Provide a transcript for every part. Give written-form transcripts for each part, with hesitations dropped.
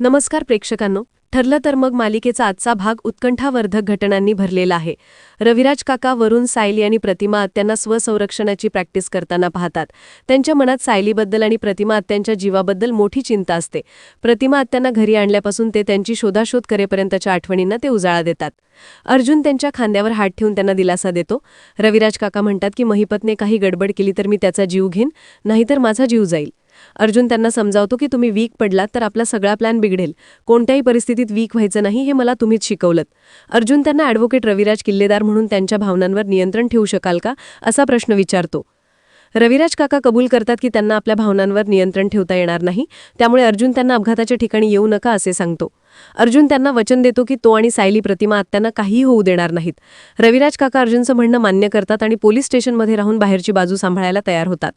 नमस्कार प्रेक्षकांनो, ठरलं तर मग मालिकेचा आजचा भाग उत्कंठावर्धक घटनांनी भरलेला आहे. रविराज काका वरुण, सायली आणि प्रतिमा आत्यांना स्वसंरक्षणाची प्रॅक्टिस करताना पाहतात. त्यांच्या मनात सायलीबद्दल आणि प्रतिमा आत्यांच्या जीवाबद्दल मोठी चिंता असते. प्रतिमा आत्यांना घरी आणल्यापासून ते त्यांची शोधाशोध करेपर्यंतच्या आठवणींना ते उजाळा देतात. अर्जुन त्यांच्या खांद्यावर हात ठेवून त्यांना दिलासा देतो. रविराज काका म्हणतात की महिपतने काही गडबड केली तर मी त्याचा जीव घेईन, नाहीतर माझा जीव जाईल. अर्जुन त्यांना समजावतो की तुम्ही वीक पडलात तर आपला सगळा प्लॅन बिघडेल. कोणत्याही परिस्थितीत वीक व्हायचं नाही हे मला तुम्हीच शिकवलंत. अर्जुन त्यांना ॲडव्होकेट रविराज किल्लेदार म्हणून त्यांच्या भावनांवर नियंत्रण ठेवू शकाल का, असा प्रश्न विचारतो. रविराज काका कबूल करतात की त्यांना आपल्या भावनांवर नियंत्रण ठेवता येणार नाही, त्यामुळे अर्जुन त्यांना अपघाताच्या ठिकाणी येऊ नका असे सांगतो. अर्जुन त्यांना वचन देतो की तो आणि सायली प्रतिमा आत्यांना काहीही होऊ देणार नाहीत. रविराज काका अर्जुनचं म्हणणं मान्य करतात आणि पोलीस स्टेशनमध्ये राहून बाहेरची बाजू सांभाळायला तयार होतात.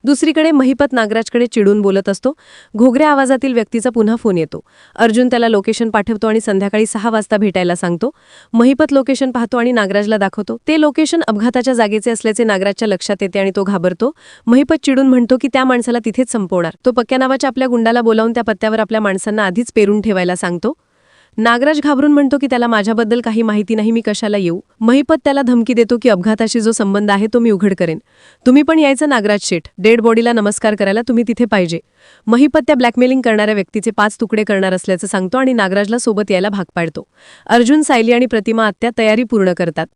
दुसरीकडे महिपत नागराजकडे चिडून बोलत असतो. घोगऱ्या आवाजातील व्यक्तीचा पुन्हा फोन येतो. अर्जुन त्याला लोकेशन पाठवतो आणि संध्याकाळी 6 वाजता भेटायला सांगतो. महिपत लोकेशन पाहतो आणि नागराजला दाखवतो. ते लोकेशन अपघाताच्या जागेचे असल्याचे नागराजच्या लक्षात येते आणि तो घाबरतो. महिपत चिडून म्हणतो की त्या माणसाला तिथेच संपवणार. तो पक्क्या नावाच्या आपल्या गुंडाला बोलावून त्या पत्त्यावर आपल्या माणसांना आधीच पेरून ठेवायला सांगतो. नागराज घाबरून म्हणतो की त्याला माझ्याबद्दल काही माहिती नाही, मी कशाला येऊ. महिपत त्याला धमकी देतो की अपघाताशी जो संबंध आहे तो मी उघड करेन. तुम्ही पण यायचं नागराज शेठ, डेड बॉडीला नमस्कार करायला तुम्ही तिथे पाहिजे. महिपत त्या ब्लॅकमेलिंग करणाऱ्या व्यक्तीचे 5 तुकडे करणार असल्याचं सांगतो आणि नागराजला सोबत यायला भाग पाडतो. अर्जुन, सायली आणि प्रतिमा आत्या तयारी पूर्ण करतात.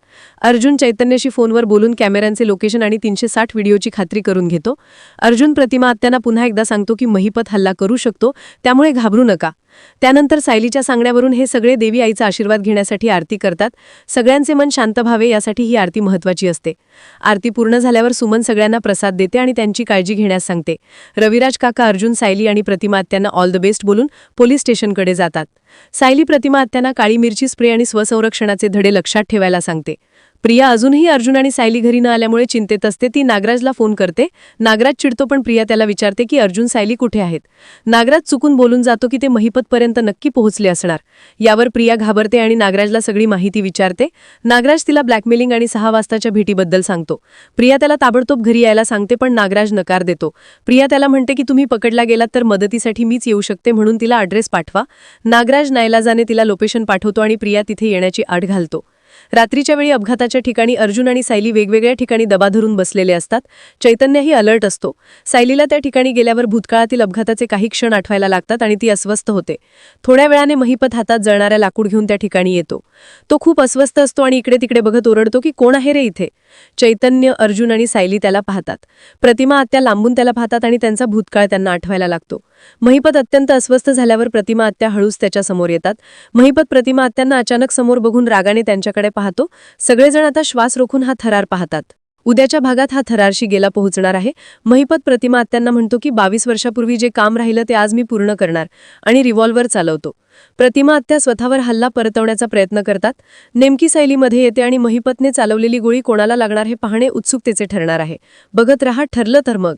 अर्जुन चैतन्यशी फोनवर बोलून कॅमेऱ्यांचे लोकेशन आणि 360 व्हिडिओची खात्री करून घेतो. अर्जुन प्रतिमा आत्यांना पुन्हा एकदा सांगतो की महिपत हल्ला करू शकतो, त्यामुळे घाबरू नका. त्यानंतर सायलीच्या सांगण्यावरून हे सगळे देवी आईचा आशीर्वाद घेण्यासाठी आरती करतात. सगळ्यांचे मन शांत व्हावे यासाठी ही आरती महत्त्वाची असते. आरती पूर्ण झाल्यावर सुमन सगळ्यांना प्रसाद देते आणि त्यांची काळजी घेण्यास सांगते. रविराज काका अर्जुन, सायली आणि प्रतिमा आत्यांना ऑल द बेस्ट बोलून पोलीस स्टेशनकडे जातात. सायली प्रतिमा आत्यांना काळी मिरची स्प्रे आणि स्वसंरक्षणाचे धडे लक्षात ठेवायला सांगते. प्रिया अजूनही अर्जुन आणि सायली घरी न आल्यामुळे चिंतेत असते. ती नागराजला फोन करते. नागराज चिडतो पण प्रिया त्याला विचारते की अर्जुन, सायली कुठे आहेत. नागराज चुकून बोलून जातो की ते महिपतपर्यंत नक्की पोहोचले असणार. यावर प्रिया घाबरते आणि नागराजला सगळी माहिती विचारते. नागराज तिला ब्लॅकमेलिंग आणि 6 वाजताच्या भेटीबद्दल सांगतो. प्रिया त्याला ताबडतोब घरी यायला सांगते पण नागराज नकार देतो. प्रिया त्याला म्हणते की तुम्ही पकडला गेलात तर मदतीसाठी मीच येऊ शकते, म्हणून तिला ॲड्रेस पाठवा. नागराज नाईलाजाने तिला लोकेशन पाठवतो आणि प्रिया तिथे येण्याची आड घालतो. रात्रीच्या वेळी अपघाताच्या ठिकाणी अर्जुन आणि सायली वेगवेगळ्या ठिकाणी दबा धरून बसलेले असतात. चैतन्यही अलर्ट असतो. सायलीला त्या ठिकाणी गेल्यावर भूतकाळातील अपघाताचे काही क्षण आठवायला लागतात आणि ती अस्वस्थ होते. थोड्या वेळाने महिपत हातात जळणाऱ्या लाकूड घेऊन त्या ठिकाणी येतो. तो खूप अस्वस्थ असतो आणि इकडे तिकडे बघत ओरडतो की कोण आहे रे इथे. चैतन्य, अर्जुन आणि सायली त्याला पाहतात. प्रतिमा आत्या लांबून त्याला पाहतात आणि त्यांचा भूतकाळ त्यांना आठवायला लागतो. महिपत अत्यंत अस्वस्थ झाल्यावर प्रतिमा आत्या हळूच त्याच्या समोर येतात. महिपत प्रतिमा आत्यांना अचानक समोर बघून रागाने त्यांच्याकडे पाहतो. सगळेजण आता श्वास रोखून हा थरार पाहतात. उद्याच्या भागात हा थरारशी गेला पोहोचणार आहे. महिपत प्रतिमा आत्यांना म्हणतो की 22 वर्षापूर्वी जे काम राहिलं ते आज मी पूर्ण करणार, आणि रिव्हॉल्वर चालवतो. प्रतिमा आत्या स्वतःवर हल्ला परतवण्याचा प्रयत्न करतात. नेमकी सायलीमध्ये येते आणि महिपतने चालवलेली गोळी कोणाला लागणार हे पाहणे उत्सुकतेचे ठरणार आहे. बघत रहा ठरलं तर मग.